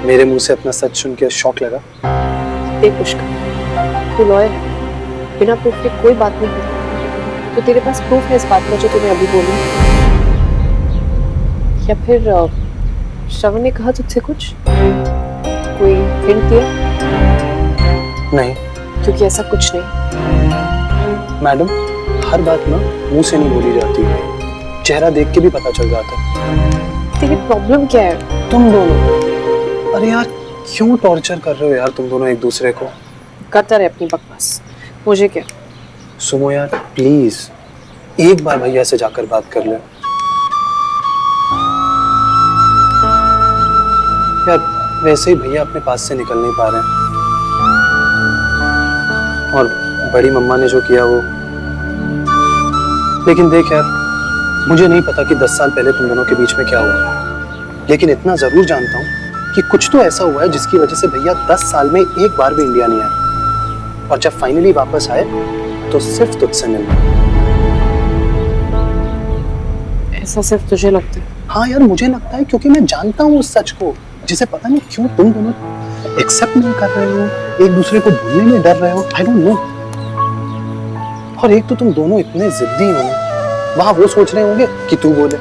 मेरे मुंह से अपना सच सुन के शौक लगा? देख पुष्कर, तू लॉयर है, बिना प्रूफ के कोई बात नहीं करता। तो तेरे पास प्रूफ है इस बात का जो तूने अभी बोली? या फिर श्रवण ने कहा तुझसे कुछ, कोई हिंट दिया? नहीं। क्योंकि ऐसा कुछ नहीं। मैडम, हर बात ना मुंह से नहीं बोली जाती, चेहरा देख के भी पता चल जाता। तेरी प्रॉब्लम क्या है? तुम दोनों, अरे यार क्यों टॉर्चर कर रहे हो यार तुम दोनों एक दूसरे को? करता रहे अपनी बकवास, मुझे क्या। सुनो यार प्लीज, एक बार भैया से जाकर बात कर ले यार। वैसे ही भैया अपने पास से निकल नहीं पा रहे हैं, और बड़ी मम्मा ने जो किया वो। लेकिन देख यार, मुझे नहीं पता कि 10 साल पहले तुम दोनों के बीच में क्या हुआ, लेकिन इतना जरूर जानता हूँ कि कुछ तो ऐसा हुआ है जिसकी वजह से भैया 10 साल में एक बार भी इंडिया नहीं आए, और जब फाइनली वापस आए तो सिर्फ तुझसे मिलने। ऐसा सिर्फ तुझे लगता है? हाँ यार मुझे लगता है, क्योंकि मैं जानता हूँ उस सच को जिसे पता नहीं क्यों तुम दोनों एक्सेप्ट नहीं कर रहे हो, एक दूसरे को भूलने में डर रहे हो। I don't know. और एक तो तुम दोनों इतने जिद्दी हो, वहां वो सोच रहे होंगे कि तू बोले,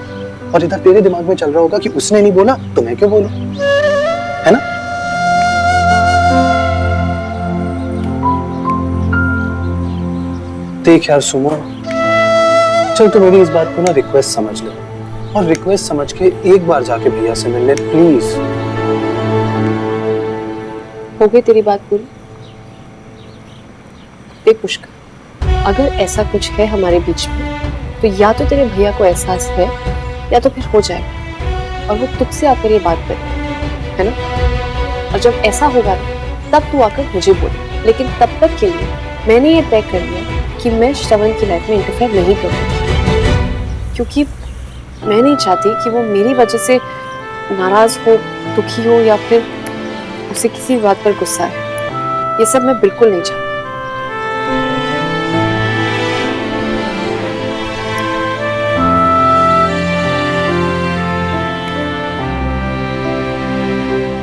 और इधर तेरे दिमाग में चल रहा होगा कि उसने नहीं बोला तो मैं क्यों बोलूं, है ना? देख यार सुमो, चल तो मेरी इस बात को ना रिक्वेस्ट समझ ले, और रिक्वेस्ट समझ के एक बार जाके भैया से मिल ले प्लीज। हो गई तेरी बात पूरी? देख पुष्कर, अगर ऐसा कुछ है हमारे बीच में तो या तो तेरे भैया को एहसास है या तो फिर हो जाएगा, और वो तुझसे आकर ये बात करे, है ना? और जब ऐसा होगा तब तू आकर मुझे बोले, लेकिन तब तक के लिए मैंने ये तय कर लिया कि मैं श्रवण की लाइफ में इंटरफेयर नहीं करूँगी, क्योंकि मैं नहीं चाहती कि वो मेरी वजह से नाराज हो, दुखी हो, या फिर उसे किसी बात पर गुस्सा है। ये सब मैं बिल्कुल नहीं चाहती।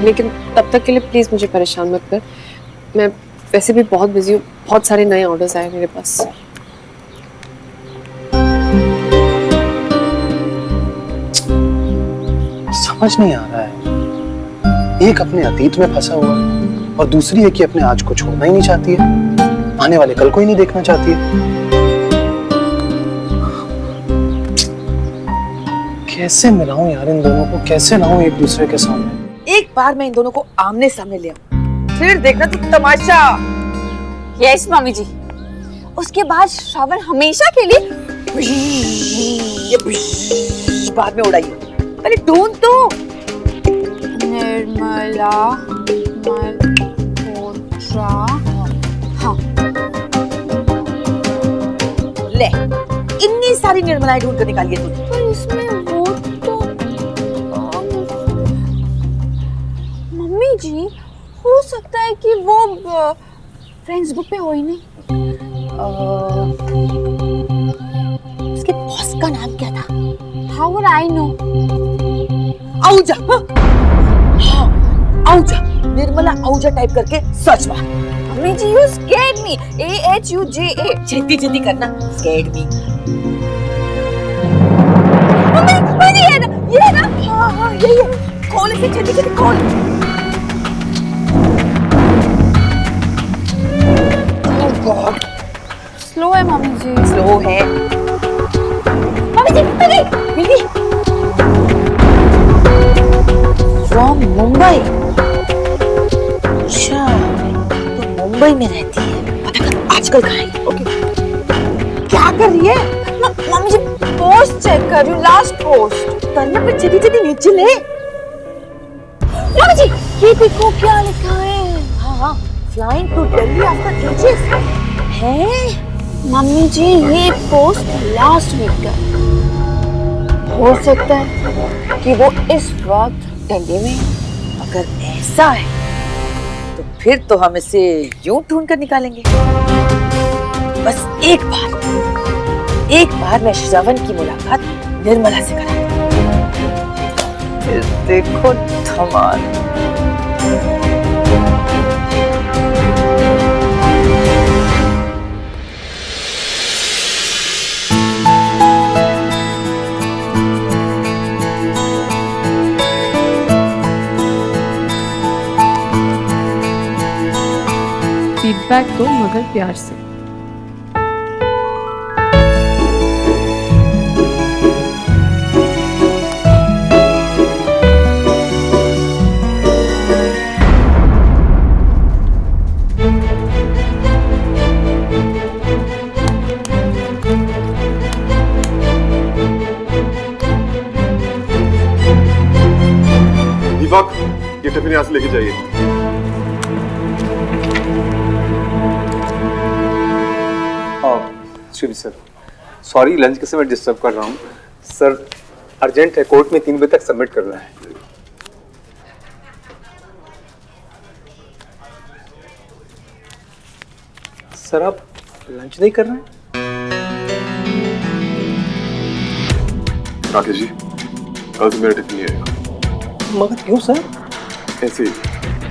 लेकिन तब तक के लिए प्लीज मुझे परेशान मत कर। मैं वैसे भी बहुत बिजी हूँ, बहुत सारे नए ऑर्डर्स आए मेरे पास। समझ नहीं आ रहा है, एक अपने अतीत में फंसा हुआ है और दूसरी है कि अपने आज को छोड़ना ही नहीं चाहती है, आने वाले कल को ही नहीं देखना चाहती है। कैसे मिलाऊं यार इन दोनों को, कैसे लाऊं एक दूसरे के सामने? एक बार मैं इन दोनों को आमने सामने ले आऊं, फिर देखना तू तमाशा। यस मम्मी जी। उसके बाद श्रावण हमेशा के लिए ये बाद में उड़ाइए, पहले ढूंढ तो। निर्मला मल्होत्रा। हाँ ले, इतनी सारी निर्मलाएं ढूंढ कर निकालिए तू। पर इसमें वो तो मम्मी जी, हो सकता है कि वो फ्रेंड्स बुक पे हो ही नहीं। उसके बॉस का नाम क्या था? How would I know? Ahuja. हाँ, आहूजा। निर्मला आहूजा टाइप करके सर्च मार। Mummy ji, you scared me. AHUJA. जल्दी करना, scared me। मम्मी ये है ना? हाँ यही है। खोल इसे, जल्दी खोल। Oh God, स्लो है मम्मी जी। स्लो है। मम्मी जी, मिल गई। From मुंबई। अच्छा, तो मुंबई में रहती है। पता कर आजकल कहाँ है? ओके। क्या कर रही है? मम्मी जी, पोस्ट चेक कर रही हूँ, लास्ट पोस्ट। करना पे जल्दी नीचे ले। मम्मी जी, ये देखो क्या लिखा है। हाँ, flying to Delhi after ages. है? मम्मी जी, ये पोस्ट लास्ट वीक का हो सकता है कि वो इस वक्त दिल्ली में। अगर ऐसा है तो फिर तो हम इसे यूं ढूंढ कर निकालेंगे। बस एक बार मैं श्रवण की मुलाकात निर्मला से करा, फिर देखो धमाल। फीडबैक दो मगर प्यार से। दीपक, ये टिफिन यहाँ से लेके जाइए। शिव सर, सॉरी लंच के समय डिस्टर्ब कर रहा हूँ सर। अर्जेंट है, कोर्ट में 3 बजे तक सबमिट करना है। सर आप लंच नहीं कर रहे हैं? राकेश जी, कल से मेरा टिफिन नहीं आएगा। मगर क्यों सर? ऐसे ही।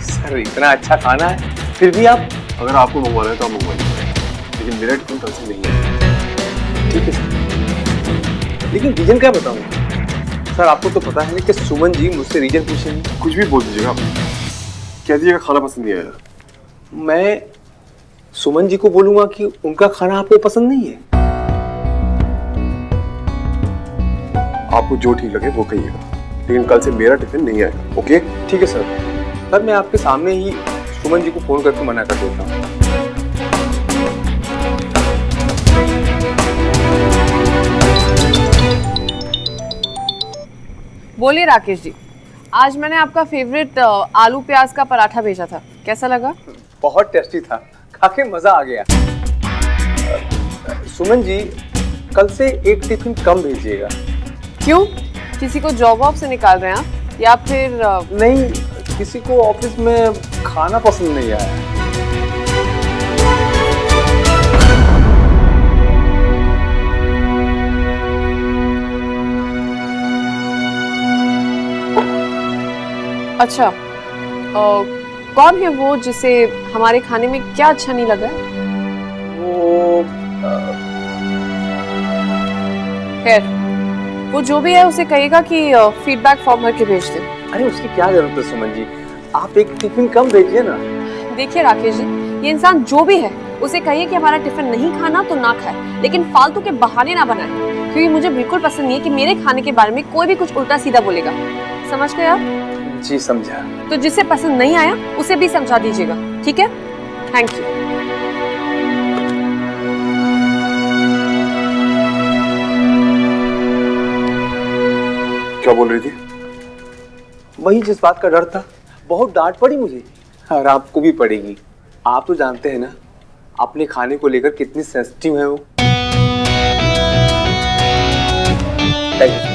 सर इतना अच्छा खाना है फिर भी आप। अगर आपको मंगवाना है तो आप मंगवाइए, लेकिन मेरा टिफिन कल से नहीं आएगा। ठीक है सर, लेकिन रीजन क्या बताऊँ सर? आपको तो पता है ना कि सुमन जी मुझसे रीजन पूछेंगे। कुछ भी बोल दीजिएगा आप, कह दीजिएगा खाना पसंद नहीं आया। मैं सुमन जी को बोलूंगा कि उनका खाना आपको पसंद नहीं है। आपको जो ठीक लगे वो कहिएगा, लेकिन कल से मेरा टिफिन नहीं आएगा। ओके? ठीक है सर। सर मैं आपके सामने ही सुमन जी को फोन करके मना कर देता हूँ। बोलिए राकेश जी, आज मैंने आपका फेवरेट आलू प्याज का पराठा भेजा था, कैसा लगा? बहुत टेस्टी था, खा के मजा आ गया। सुमन जी कल से एक टिफिन कम भेजिएगा। क्यों? किसी को जॉब वॉब से निकाल रहे हैं आप? या फिर नहीं, किसी को ऑफिस में खाना पसंद नहीं आया। अच्छा, कौन है वो जिसे हमारे खाने में क्या अच्छा नहीं लगा? खैर, वो जो भी है उसे कहिएगा कि फीडबैक फॉर्म भर के भेज दे। अरे उसकी क्या जरूरत है सुमन जी, आप एक टिफिन कम भेजिए ना। देखिए राकेश जी, ये इंसान जो भी है उसे कहिए कि हमारा टिफिन नहीं खाना तो ना खाए, लेकिन फालतू के बहाने ना बनाए, क्योंकि मुझे बिल्कुल पसंद नहीं है कि मेरे खाने के बारे में कोई भी कुछ उल्टा सीधा बोलेगा। समझ गए आप? जी समझा। तो जिसे पसंद नहीं आया उसे भी समझा दीजिएगा, ठीक है? Thank you. क्या बोल रही थी? वही जिस बात का डर था। बहुत डांट पड़ी मुझे, और आपको भी पड़ेगी। आप तो जानते हैं ना अपने खाने को लेकर कितनी सेंसिटिव है वो। Thank you.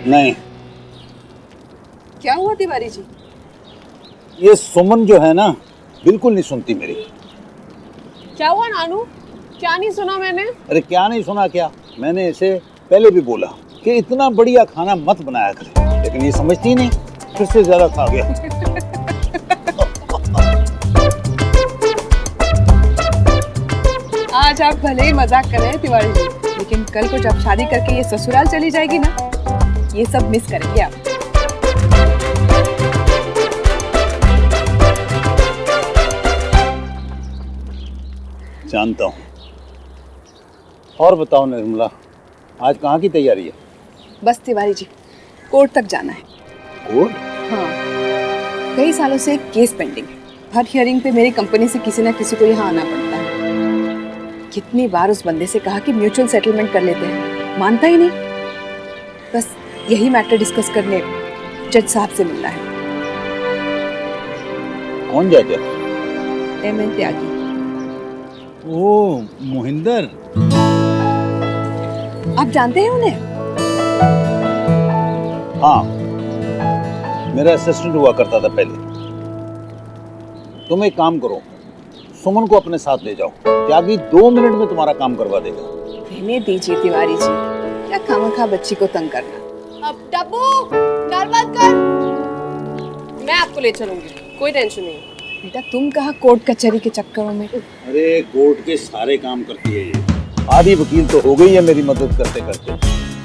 नहीं, क्या हुआ तिवारी जी? ये सुमन जो है ना बिल्कुल नहीं सुनती मेरी। क्या हुआ नानू? क्या नहीं सुना मैंने? अरे क्या नहीं सुना क्या? मैंने इसे पहले भी बोला कि इतना बढ़िया खाना मत बनाया करे, लेकिन ये समझती नहीं, फिर से ज्यादा खा गया। आज आप भले ही मजाक कर रहे हैं तिवारी जी, लेकिन कल को जब शादी करके ये ससुराल चली जाएगी ना, ये सब मिस करेंगे आप। जानता हूँ। और बताओ निर्मला, आज कहाँ की तैयारी है? बस तिवारी जी, कोर्ट तक जाना है। कोर्ट? हाँ, कई सालों से एक केस पेंडिंग है। हर हियरिंग पे मेरी कंपनी से किसी ना किसी को यहाँ आना पड़ता है। कितनी बार उस बंदे से कहा कि म्यूचुअल सेटलमेंट कर लेते हैं, मानता ही नहीं। बस यही मैटर डिस्कस करने जज साहब से मिलना है। कौन जज है? एमएन त्यागी। ओ मोहिंदर। आप जानते हैं उन्हें? हाँ, मेरा असिस्टेंट हुआ करता था पहले। तुम एक काम करो, सुमन को अपने साथ ले जाओ। त्यागी 2 मिनट में तुम्हारा काम करवा देगा। रहने दीजिए तिवारी जी, क्या खामखा बच्ची को तंग करना। अब डब्बू डर मत कर, मैं आपको ले चलूंगी, कोई टेंशन नहीं। बेटा तुम कहाँ कोर्ट कचहरी के चक्करों में। अरे कोर्ट के सारे काम करती है ये। आधी वकील तो हो गई है मेरी मदद करते करते।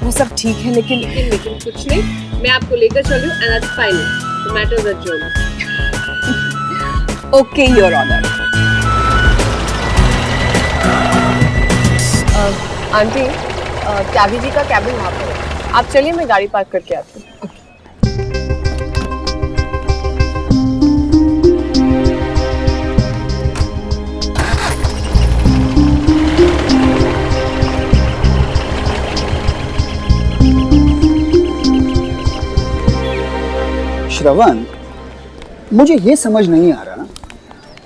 वो सब ठीक है लेकिन लेकिन कुछ नहीं, मैं आपको लेकर चल रही हूँ and that's fine. The matter is adjourned. Okay your honour. Aunty, Tyagi ji का कैबिन वहाँ पर है, आप चलिए, मैं गाड़ी पार्क करके आती हूँ। श्रवण, मुझे ये समझ नहीं आ रहा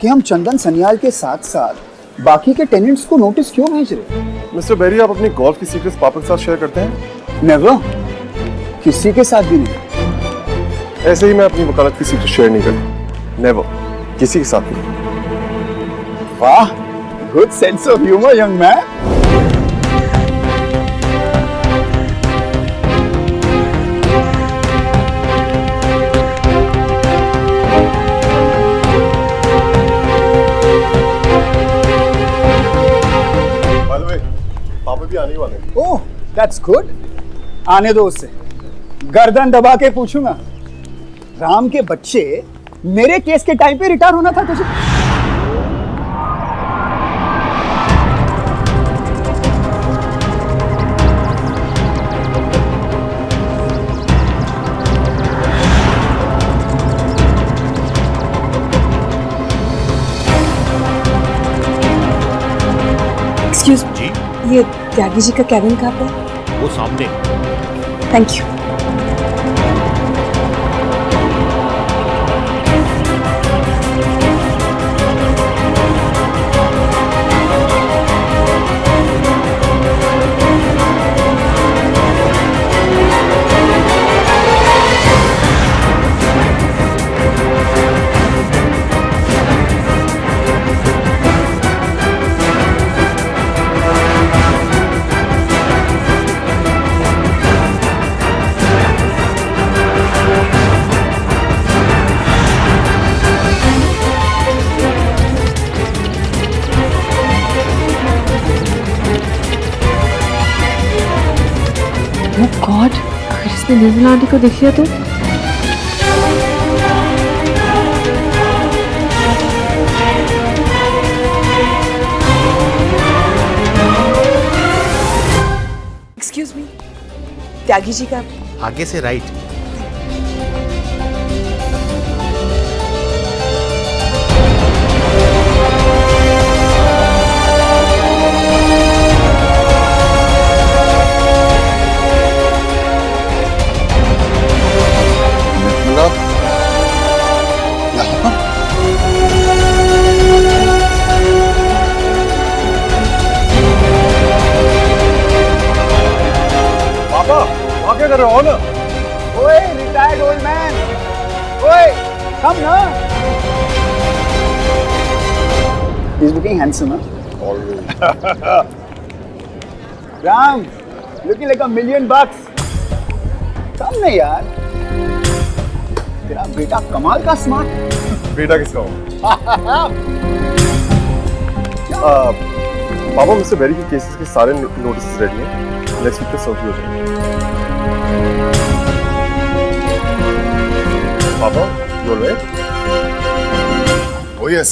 कि हम चंदन सन्याल के साथ साथ बाकी के टेनेंट्स को नोटिस क्यों भेज रहे हैं? मिस्टर बेरी, आप अपनी गोल्फ की सीक्रेट्स पापा के साथ शेयर करते हैं? नेवर, किसी के साथ भी नहीं। ऐसे ही मैं अपनी वकालत की सीक्रेट शेयर नहीं करता। नेवर, किसी के साथ नहीं। वाह, good sense of humour young man. पापा भी आने वाले हैं। ओह, दैट्स गुड। आने दो उसे, गर्दन दबा के पूछूंगा, राम के बच्चे मेरे केस के टाइम पे रिटायर होना था तुझे? एक्सक्यूज मी, ये त्यागी जी का कैबिन कहाँ पे है? वो सामने। Thank you. गॉड, अगर इसने निर्मला आंटी को देख लिया तो? एक्सक्यूज मी, त्यागी जी का आगे से राइट। क्या कर रहे हो ना? ओए रिटायर्ड ओल्ड मैन, ओए कम ना। He's looking handsome, huh? Always. Ram, looking like $1 million. कम नहीं यार, तेरा बेटा कमाल का स्मार्ट। बेटा किसका हो? पापा, मिस्टर बेरी के केसेस के सारे नोटिस रेडी हैं। नेक्स्ट वीक तक सर्व हो जाएंगे। Papa, you all right? Oh yes,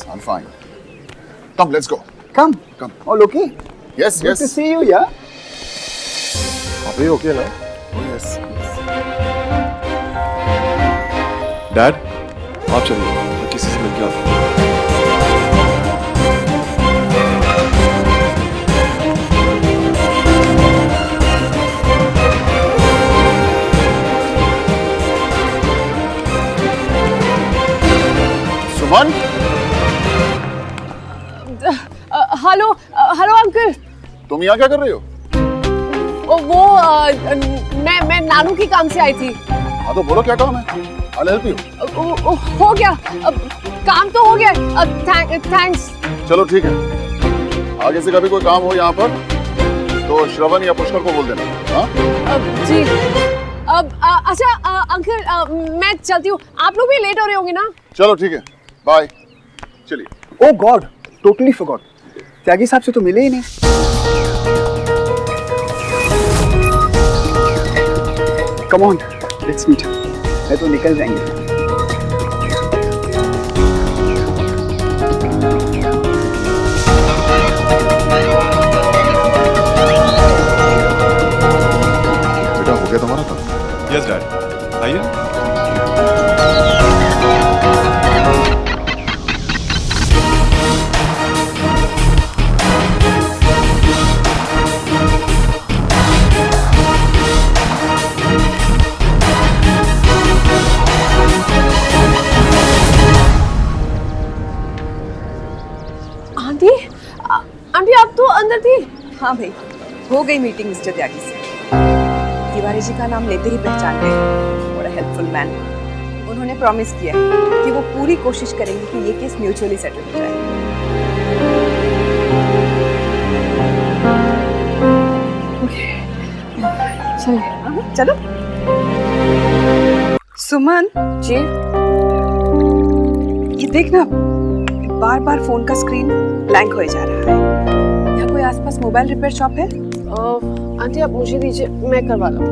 I'm fine. Come, let's go. Come. All okay? Yes, Good to see you, yeah. Papa, you okay now? Oh yes. Dad, आप चलिए, मैं किसी से मिलके आता हूँ। सुमन, हेलो अंकल। तुम यहाँ क्या कर रही हो? मैं नानू के काम से आई थी। हाँ तो बोलो क्या काम है? I'll help you. हो गया, अब काम तो हो गया। थैंक्स। चलो ठीक है, आगे से कभी कोई काम हो यहाँ पर तो श्रवण या पुष्कर को बोल देना। हाँ जी। अच्छा अंकल, मैं चलती हूँ, आप लोग भी लेट हो रहे होंगे ना? चलो ठीक है, बाय। चलिए। Oh god, totally forgot, Tyagi साहब से तो मिले ही नहीं। Come on, let's meet. मैं तो निकल जाएंगे। बेटा हो गया तुम्हारा काम? यस डैड, आइए। आंटी, आंटी आप तो अंदर थी। हाँ भाई, हो गई मीटिंग मिस्टर त्यागी से। तिवारी जी का नाम लेते ही पहचान गए। बड़ा हेल्पफुल मैन। उन्होंने प्रॉमिस किया कि वो पूरी कोशिश करेंगे कि ये केस म्यूचुअली सेटल हो जाए। चलो। सुमन जी, ये देखना, बार बार फोन का स्क्रीन ब्लैंक हो जा रहा है। यहाँ कोई आसपास मोबाइल रिपेयर शॉप है? आंटी आप मुझे दीजिए, मैं करवा लूँगी।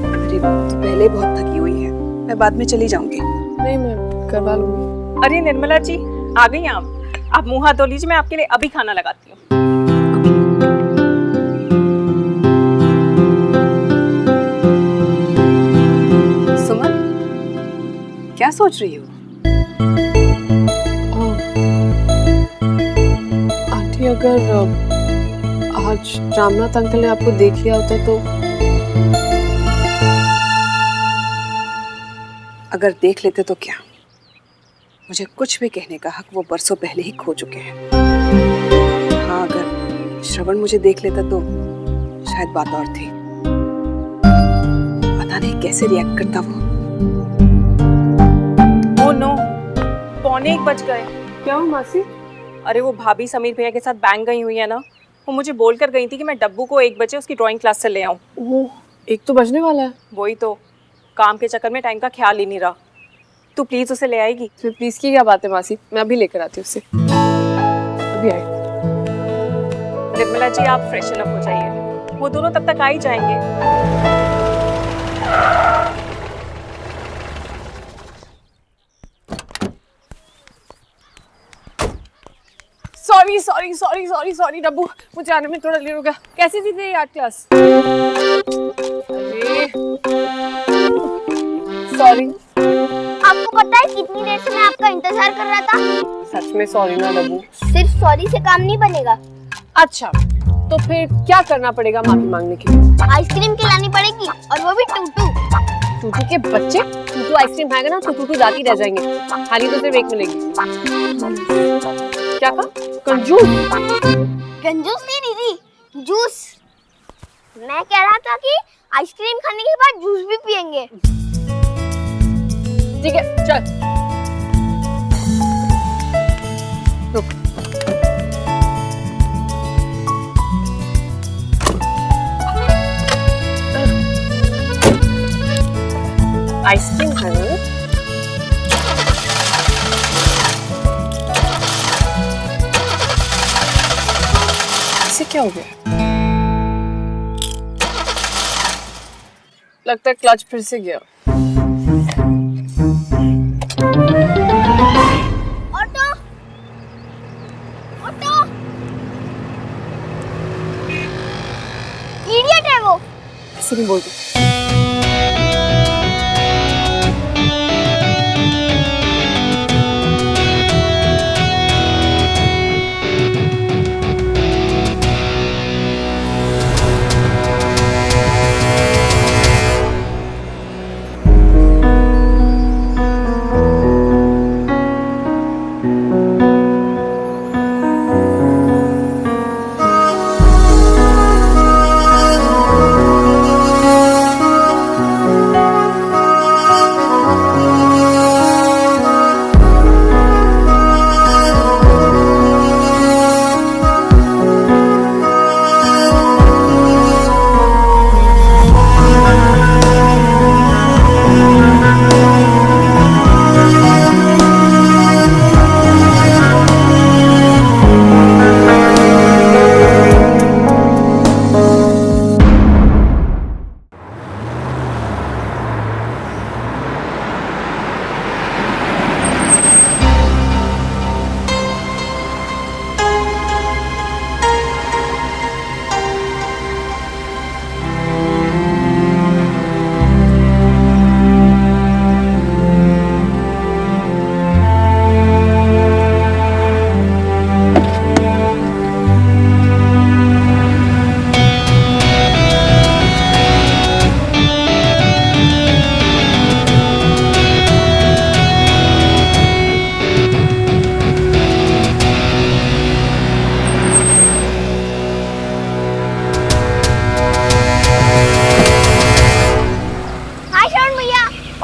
अरे तो पहले बहुत थकी हुई है, मैं बाद में चली जाऊंगी। नहीं, मैं करवा लूँगी। अरे निर्मला जी, आ गई आप मुंह हाथ धो लीजिए, मैं आपके लिए अभी खाना लगाती हूँ। सुमन, क्या सोच रही हो? आंटी अगर आज रामनाथ अंकल ने आपको देख लिया होता तो? अगर देख लेते तो क्या? मुझे कुछ भी कहने का हक वो बरसों पहले ही खो चुके हैं। हाँ, अगर श्रवण मुझे देख लेता तो शायद बात और थी। पता नहीं कैसे रिएक्ट करता वो। ओह नो, 1:45 गए। क्या हुआ मासी? अरे वो भाभी समीर भैया के साथ बैंक गई हुई है ना, वो मुझे बोल कर गई थी कि मैं डब्बू को 1 बजे उसकी ड्राइंग क्लास से ले आऊँ। वो 1 तो बजने वाला है। वही तो, काम के चक्कर में टाइम का ख्याल ही नहीं रहा। तू प्लीज उसे ले आएगी? फिर प्लीज की क्या बात है मासी, मैं अभी लेकर आती हूँ उसे। अभी आई। निर्मला जी आप फ्रेशन अप हो जाइए, वो दोनों तब तक आ ही जाएंगे। सॉरी डब्बू, मुझे आने में थोड़ा लेट हो गया। कैसी थी तेरी आर्ट क्लास? अरे सॉरी। आपको पता है कितनी देर से मैं आपका इंतजार कर रहा था? सच में सॉरी ना डब्बू। सिर्फ सॉरी से काम नहीं बनेगा। अच्छा, तो फिर क्या करना पड़ेगा माफी मांगने के लिए? आइसक्रीम खिलानी पड़ेगी, और वो भी टूटू। टूटू के बच्चे? टूटू आइसक्रीम खाएगा ना तो टूटू जाती रह जाएंगे, खाली तो सिर्फ एक मिलेगी। क्या कहा? कंजूस? कंजूस नहीं दीदी, जूस। मैं कह रहा था कि आइसक्रीम खाने के बाद जूस भी पियेंगे। ठीक है, चल। रुक। आइसक्रीम खाना? इसे क्या हो गया? लगता है क्लच फिर से गया। ऑटो, ऑटो, इडियट है वो। ऐसे नहीं बोलते।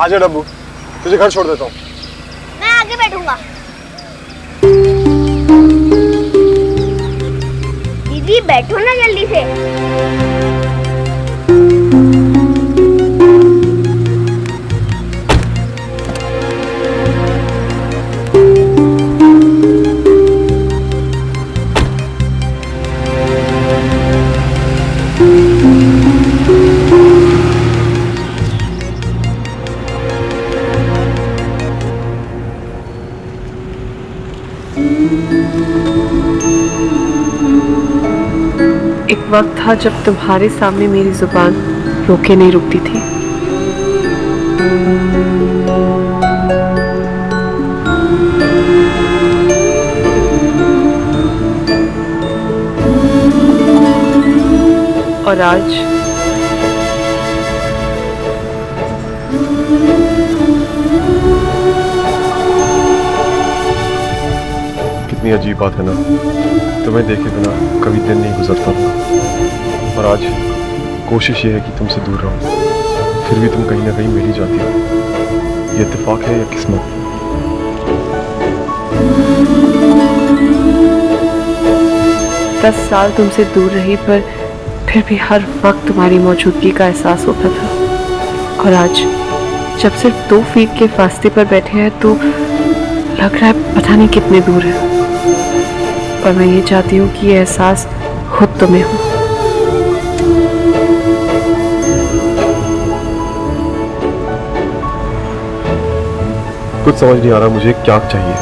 आजा डब्बू, तुझे घर छोड़ देता हूँ। मैं आगे बैठूंगा। दीदी बैठो ना जल्दी से। एक वक्त था जब तुम्हारे सामने मेरी जुबान रोके नहीं रुकती थी। और आज कितनी अजीब बात है ना, तुम्हें देखे बिना कभी दिन नहीं गुजरता था। और आज कोशिश ये है कि तुमसे दूर रहूं, फिर भी तुम कहीं ना कहीं मिल ही जाती हो। ये इत्तेफाक है या किस्मत? 10 साल तुमसे दूर रही, पर फिर भी हर वक्त तुम्हारी मौजूदगी का एहसास होता था। और आज जब सिर्फ 2 फीट के फासले पर बैठे हैं तो लग रहा है पता नहीं कितने दूर है। पर मैं ये चाहती हूँ कि ये एहसास खुद तुम्हें हो। कुछ समझ नहीं आ रहा मुझे क्या चाहिए।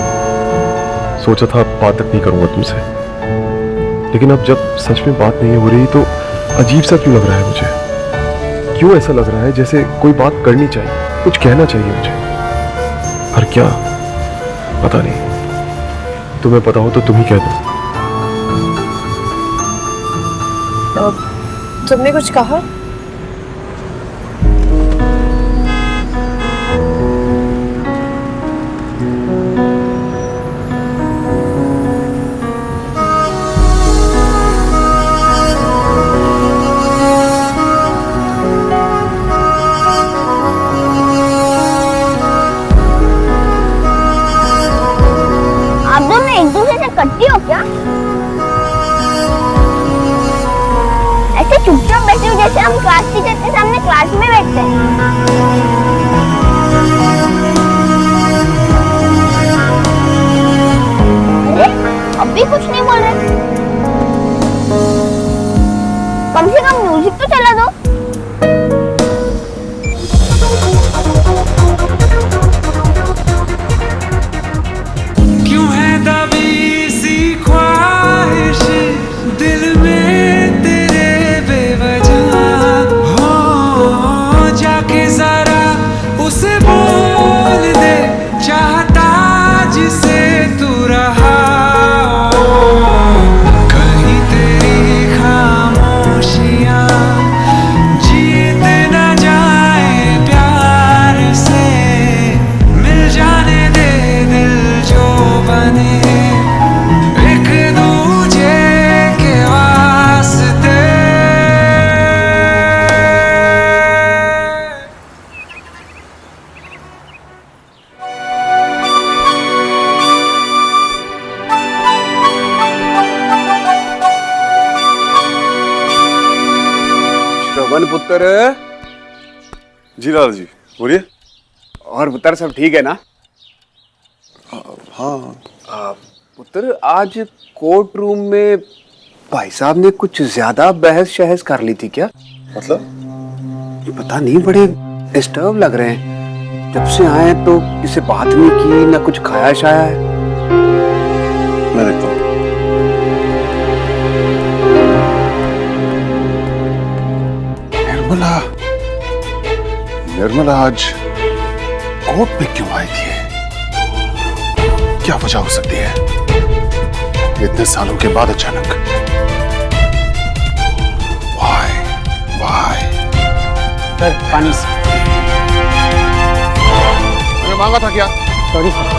सोचा था बात तक नहीं करूंगा तुमसे, लेकिन अब जब सच में बात नहीं हो रही तो अजीब सा क्यों लग रहा है मुझे। क्यों ऐसा लग रहा है जैसे कोई बात करनी चाहिए, कुछ कहना चाहिए मुझे, पर क्या पता नहीं। तुम्हें पता हो तो तुम ही कह दो। तुमने कुछ कहा? आप दोनों एक दूसरे से कट्टी हो क्या? ऐसे चुपचाप बैठे हो जैसे हम क्लास टीचर के सामने क्लास में बैठते हैं। अरे अब भी कुछ नहीं बोल रहे। कम से कम म्यूजिक तो चला दो। क्यों है दबी सी ख्वाहिश दिल में तेरे बेवजह, हो जाके जरा उसे बोल दे चाहता जिसे तू रहा। कहीं तेरी खामोशियां जीत न जाए प्यार से, मिल जाने दे दिल जो बने एक दूजे के वास्ते। श्रवण पुत्र। जी लाल जी बोलिए। और पुत्र सब ठीक है ना? हाँ पुत्र, आज कोर्ट रूम में भाई साहब ने कुछ ज्यादा बहस शहस कर ली थी क्या? मतलब पता नहीं, बड़े डिस्टर्ब लग रहे हैं। जब से आए तो किसी बात नहीं की, ना कुछ खाया शाया है। मैं देखता हूँ। निर्मला, निर्मला आज कोर्ट में क्यों आई थी? क्या वजह हो सकती है इतने सालों के बाद अचानक? Y Y? सर पानी से। मैंने मांगा था क्या? Sorry sir.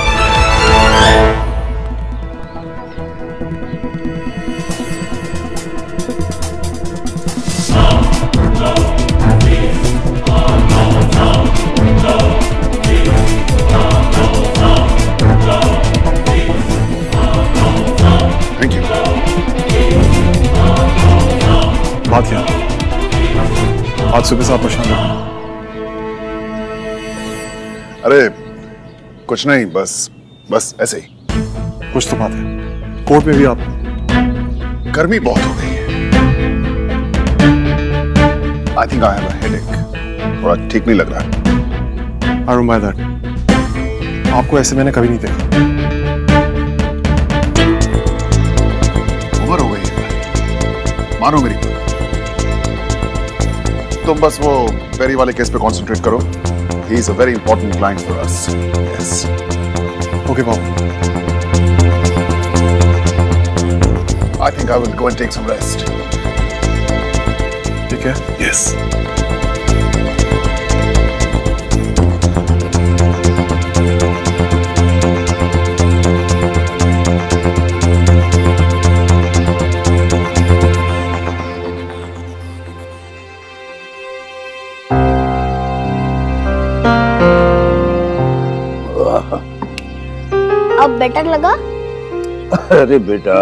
सुबह से आप परेशान हो। अरे कुछ नहीं, बस ऐसे ही। कुछ तो बात है। कोर्ट में भी आप। गर्मी बहुत हो गई है। I think I have a headache. थोड़ा ठीक नहीं लग रहा है। I don't by that. आपको ऐसे मैंने कभी नहीं देखा। उम्र हो गई है, मानो मेरी बात। तुम बस वो पेरी वाले केस पे कंसंट्रेट करो। He is a very important client for us. Yes. Okay Babu. I think I will go and take some rest. ठीक है? Yes. अब बेटर लगा? अरे बेटा,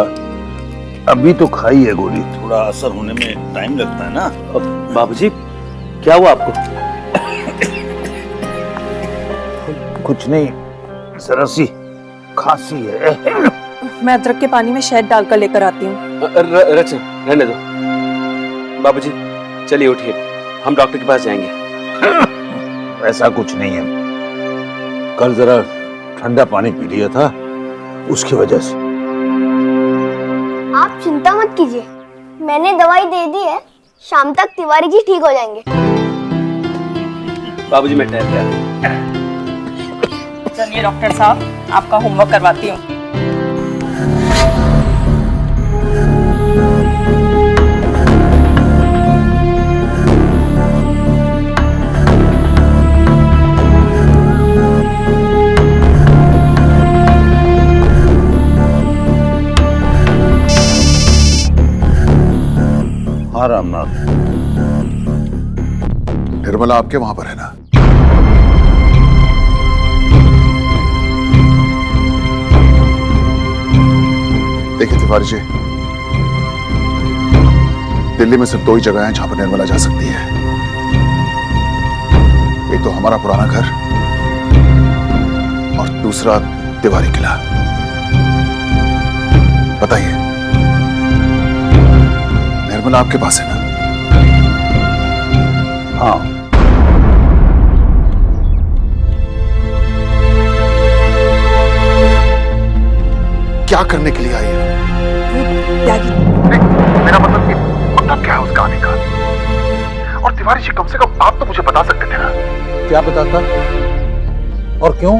अभी तो खाई है गोली, थोड़ा असर होने में टाइम लगता है ना। बाबूजी, क्या हुआ आपको? कुछ नहीं, जरा सी खांसी है। मैं अदरक के पानी में शहद डालकर लेकर आती हूँ। रचना, रहने दो। बाबूजी, चलिए उठिए, हम डॉक्टर के पास जाएंगे। ऐसा कुछ नहीं है, कल जरा ठंडा पानी पी लिया था, उसकी वजह से। आप चिंता मत कीजिए, मैंने दवाई दे दी है, शाम तक तिवारी जी ठीक हो जाएंगे। बाबूजी, मैं ठहर गया। चलिए डॉक्टर साहब, आपका होमवर्क करवाती हूँ। हाँ रामनाथ। निर्मला आपके वहां पर है ना? देखिए तिवारी जी, दिल्ली में सिर्फ दो ही जगह हैं जहां पर निर्मला जा सकती है। एक तो हमारा पुराना घर और दूसरा तिवारी किला। बताइए, निर्मला आपके पास है ना? हाँ। क्या करने के लिए आई है? मेरा मतलब क्या है उसका आने का? और तिवारी जी, कम से कम आप तो मुझे बता सकते थे ना। क्या बताता और क्यों?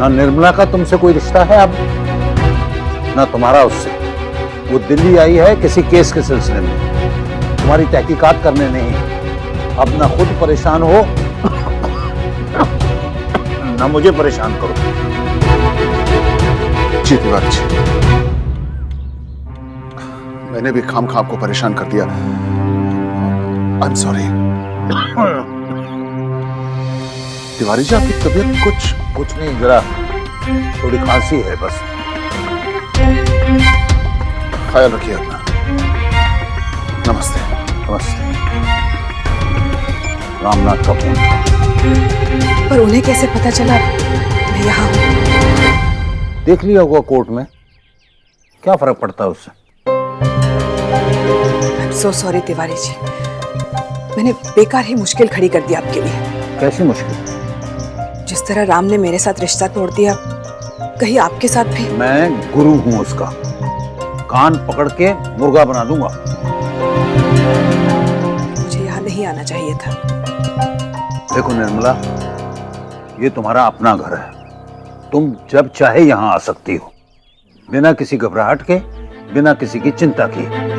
ना निर्मला का तुमसे कोई रिश्ता है अब, ना तुम्हारा उससे। वो दिल्ली आई है किसी केस के सिलसिले में, तुम्हारी तहकीकात करने नहीं। अब ना खुद परेशान हो ना मुझे परेशान करो। जी तिवारी जी, मैंने भी खामखा आपको परेशान कर दिया। I am sorry. Tiwari ji, आपकी तबीयत कुछ नहीं, जरा थोड़ी खांसी है बस। ख्याल रखिए अपना। नमस्ते। नमस्ते। रामनाथ का फोन। पर उन्हें कैसे पता चला मैं यहाँ हूँ? देख लिया होगा कोर्ट में, क्या फर्क पड़ता है उससे। I am so sorry Tiwari ji, मैंने बेकार ही मुश्किल खड़ी कर दी आपके लिए। कैसी मुश्किल? जिस तरह राम ने मेरे साथ रिश्ता तोड़ दिया, कहीं आपके साथ भी। मैं गुरु हूं उसका, कान पकड़ के मुर्गा बना दूंगा। मुझे यहाँ नहीं आना चाहिए था। देखो निर्मला, ये तुम्हारा अपना घर है, तुम जब चाहे यहाँ आ सकती हो, बिना किसी घबराहट के, बिना किसी की चिंता के।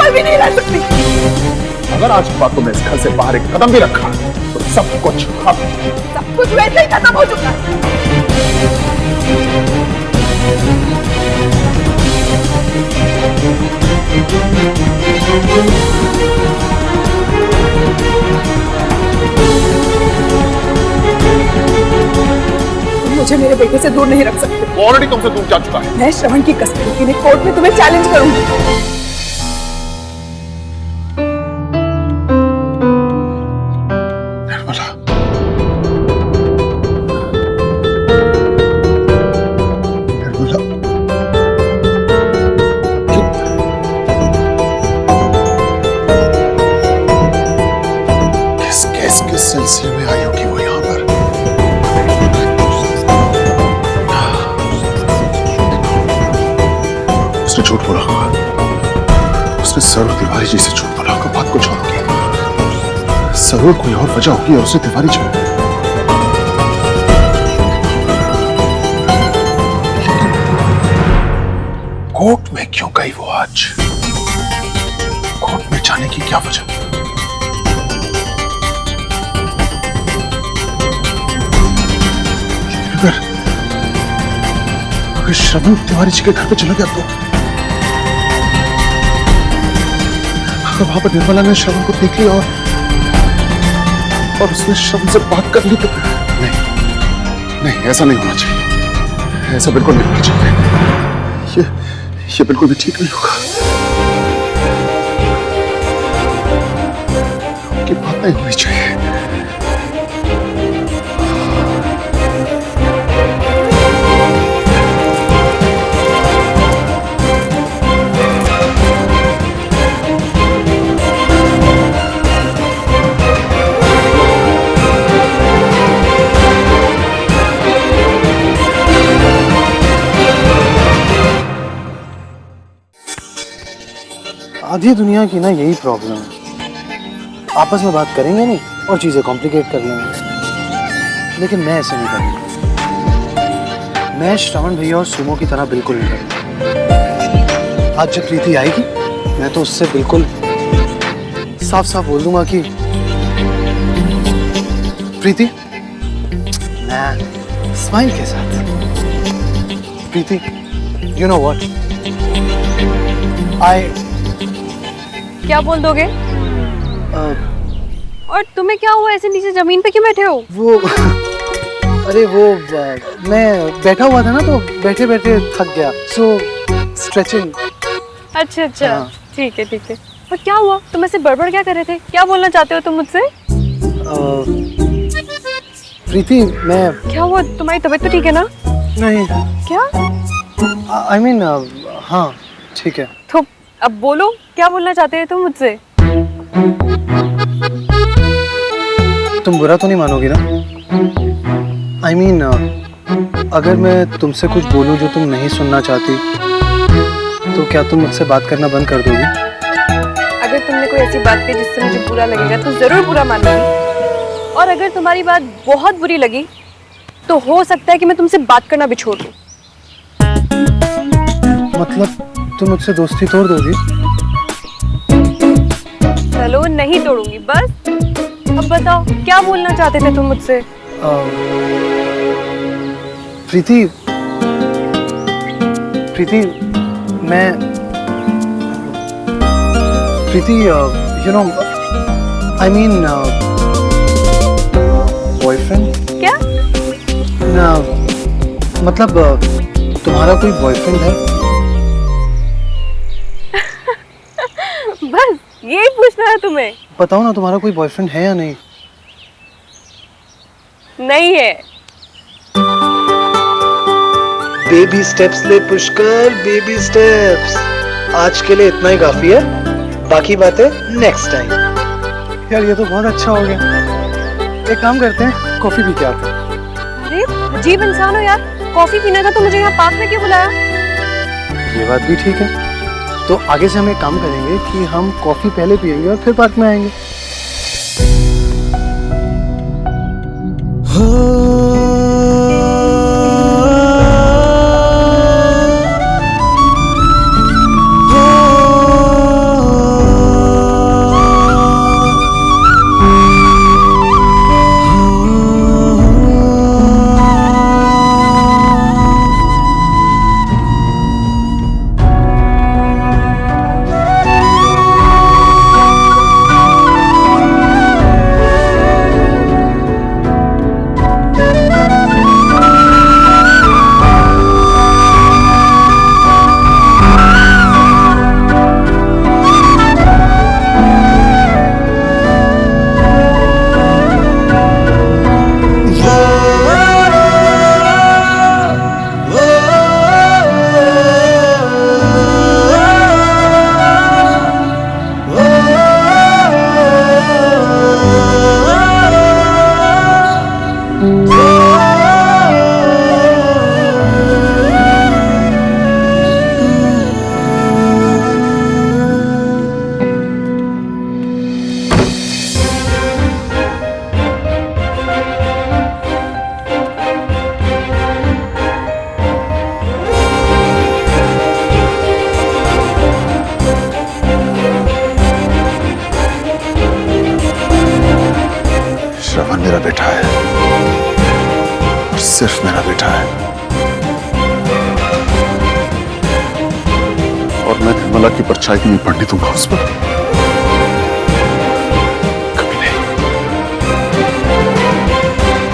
पल भी नहीं रह सकती। अगर आज बात को मैं इस घर से बाहर एक कदम भी रखा तो सब कुछ सब कुछ वैसे ही खत्म हो चुका है। मुझे मेरे बेटे से दूर नहीं रख सकते। ऑलरेडी तुमसे दूर जा चुका है। मैं श्रवण की कस्टडी के लिए कोर्ट में तुम्हें चैलेंज करूंगी। किस सिलसिले में आई होगी वो यहाँ पर? उसने झूठ बोला होगा। उसने जरूर तिवारी जी से झूठ बोला होगा। बात कुछ और होगी। जरूर कोई और वजह होगी और उसने तिवारी जी कोर्ट में क्यों गई वो आज? कोर्ट में जाने की क्या वजह? अगर श्रवण तिवारी जी के घर पे चला गया तो अगर वहां पर निर्मला ने श्रवण को देख लिया और उसने श्रवण से बात कर ली तो नहीं, नहीं ऐसा नहीं होना चाहिए। ऐसा बिल्कुल नहीं होना चाहिए। ये बिल्कुल भी ठीक नहीं होगा। उनकी बात नहीं होनी चाहिए। आधी दुनिया की ना यही प्रॉब्लम है, आपस में बात करेंगे नहीं और चीजें कॉम्प्लिकेट कर लेंगे। लेकिन मैं ऐसे नहीं करूँगा। मैं श्रवण भैया और सुमो की तरह बिल्कुल नहीं करूँगा। आज जब प्रीति आएगी मैं तो उससे बिल्कुल साफ साफ बोल दूंगा कि प्रीति, मैं स्माइल के साथ, प्रीति यू नो व्हाट आई। क्या बोल दोगे? और तुम्हें क्या हुआ? ऐसे नीचे जमीन पे क्यों बैठे हो? वो अरे वो मैं बैठा हुआ था ना तो बैठे बैठे थक गया, सो स्ट्रेचिंग। अच्छा अच्छा, ठीक है ठीक है। और क्या हुआ? तुम ऐसे बड़बड़ क्या कर रहे थे? क्या बोलना चाहते हो तुम मुझसे? प्रीति मैं क्या हुआ? तुम्हारी तबीयत तो ठीक है ना? नहीं। क्या? I mean, हाँ ठीक है। तो अब बोलो, क्या बोलना चाहते हैं तुम मुझसे? तुम बुरा तो नहीं मानोगी ना? I mean, अगर मैं तुमसे कुछ बोलूं जो तुम नहीं सुनना चाहती तो क्या तुम मुझसे बात करना बंद कर दोगी? अगर तुमने कोई ऐसी बात की जिससे मुझे बुरा लगेगा तो जरूर बुरा मानूंगी। और अगर तुम्हारी बात बहुत बुरी लगी तो हो सकता है कि मैं तुमसे बात करना भी छोड़ दूं। मतलब तुम मुझसे दोस्ती तोड़ दोगी? चलो नहीं तोड़ूंगी, बस अब बताओ क्या बोलना चाहते थे तुम मुझसे? प्रीति, प्रीति मैं Preeti you know I mean boyfriend. क्या? ना मतलब तुम्हारा कोई बॉयफ्रेंड है? बस यही पूछना है तुम्हें? बताओ ना, तुम्हारा कोई बॉयफ्रेंड है या नहीं? नहीं है। बेबी स्टेप्स ले पुष्कर, बेबी स्टेप्स। आज के लिए इतना ही काफी है, बाकी बातें नेक्स्ट टाइम। यार ये तो बहुत अच्छा हो गया। एक काम करते हैं, कॉफी पी के आते हैं। अरे अजीब इंसान हो यार, कॉफी पीना था तो मुझे यहाँ पार्क में क्यों बुलाया? ये बात भी ठीक है। तो आगे से हम एक काम करेंगे कि हम कॉफी पहले पिएंगे और फिर पार्क में आएंगे। सिर्फ मेरा बेटा है और मैं निर्मला की परछाई नहीं पड़ने दूंगा उस पर। कभी नहीं,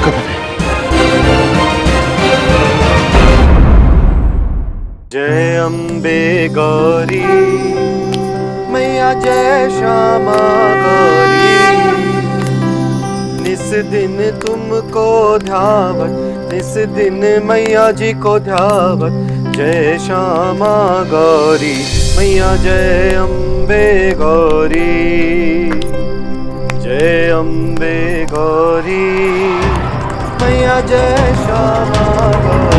कभी नहीं। जय अम्बे गौरी मैया, जय श्यामा गौरी, निस दिन तुमको ध्यावत, निस दिन मैया जी को ध्यावत। जय श्यामा गौरी मैया, जय अम्बे गौरी, जय अम्बे गौरी मैया, जय श्यामा गौरी।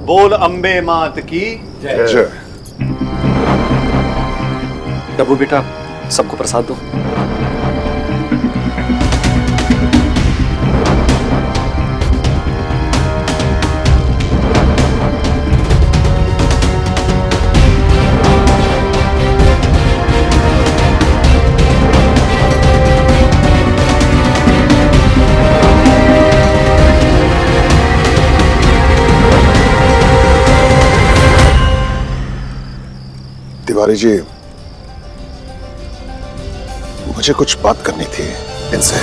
बोल अम्बे मात की जय। जय। डब्बू बेटा, सबको प्रसाद दो। तिवारी जी, मुझे कुछ बात करनी थी इनसे।